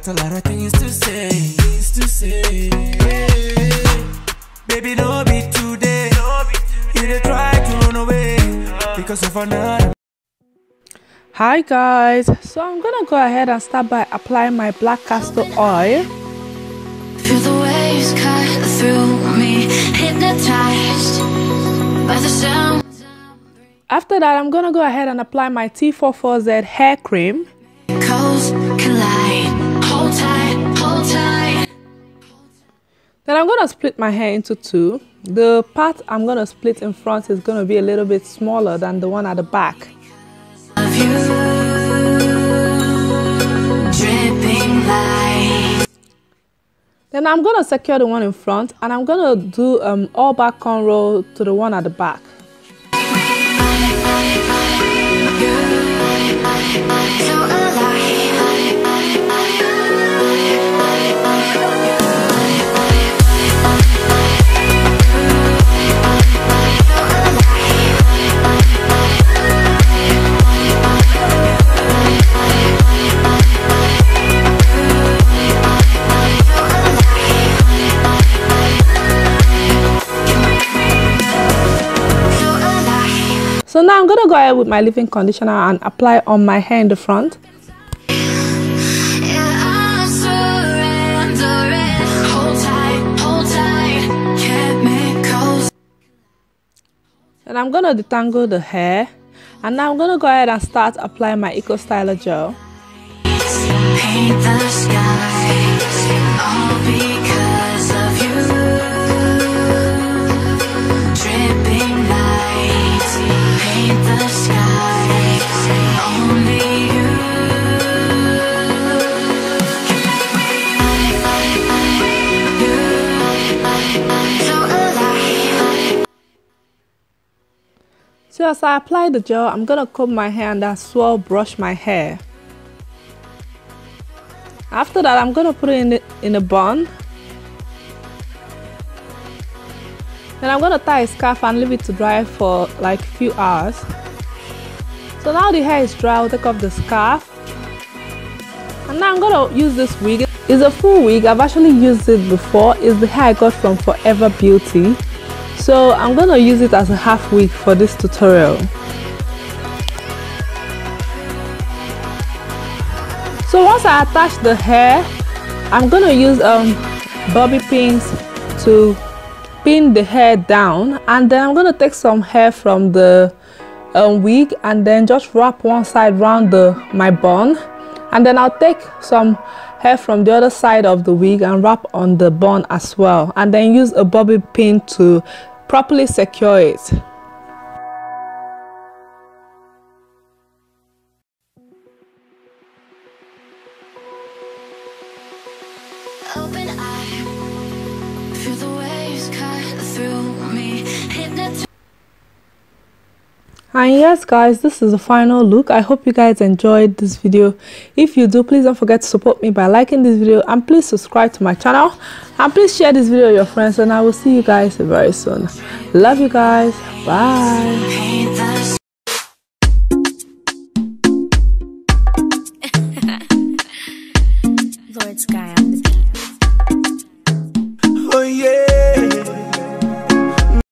got a lot of things to say, Baby, no be today. You dey try to run away because of another. Hi guys, so I'm gonna go ahead and start by applying my black castor oil. Feel the waves cut through me, hypnotized by the sound. After that, I'm gonna go ahead and apply my T44Z hair cream. Coast collide, hold tight, hold tight. Then I'm gonna split my hair into two. The part I'm gonna split in front is gonna be a little bit smaller than the one at the back. Of you, dripping light. Then I'm gonna secure the one in front, and I'm gonna do all back cornrow to the one at the back. So now I'm gonna go ahead with my leave-in conditioner and apply on my hair in the front. And I'm gonna detangle the hair, and now I'm gonna go ahead and start applying my Eco Styler gel. Paint the skies, all because of you. Dripping lights, paint the skies, only you. So alive. So as I apply the gel, I'm gonna comb my hair and as well brush my hair. After that, I'm gonna put it in a bun. Then I'm gonna tie a scarf and leave it to dry for like a few hours. So now the hair is dry, I'll take off the scarf. And now I'm gonna use this wig. It's a full wig. I've actually used it before. It's the hair I got from Forever Beauty. So I'm gonna use it as a half wig for this tutorial. So once I attach the hair, I'm gonna use bobby pins to pin the hair down, and then I'm gonna take some hair from the wig and then just wrap one side around my bun, and then I'll take some hair from the other side of the wig and wrap on the bun as well, and then use a bobby pin to properly secure it. Open eye, feel the waves cut through me, hypnotized. And yes guys, this is the final look. I hope you guys enjoyed this video. If you do, please don't forget to support me by liking this video, and please subscribe to my channel, and please share this video with your friends, and I will see you guys very soon. Love you guys. Bye. Paint the Lord Sky on the beat.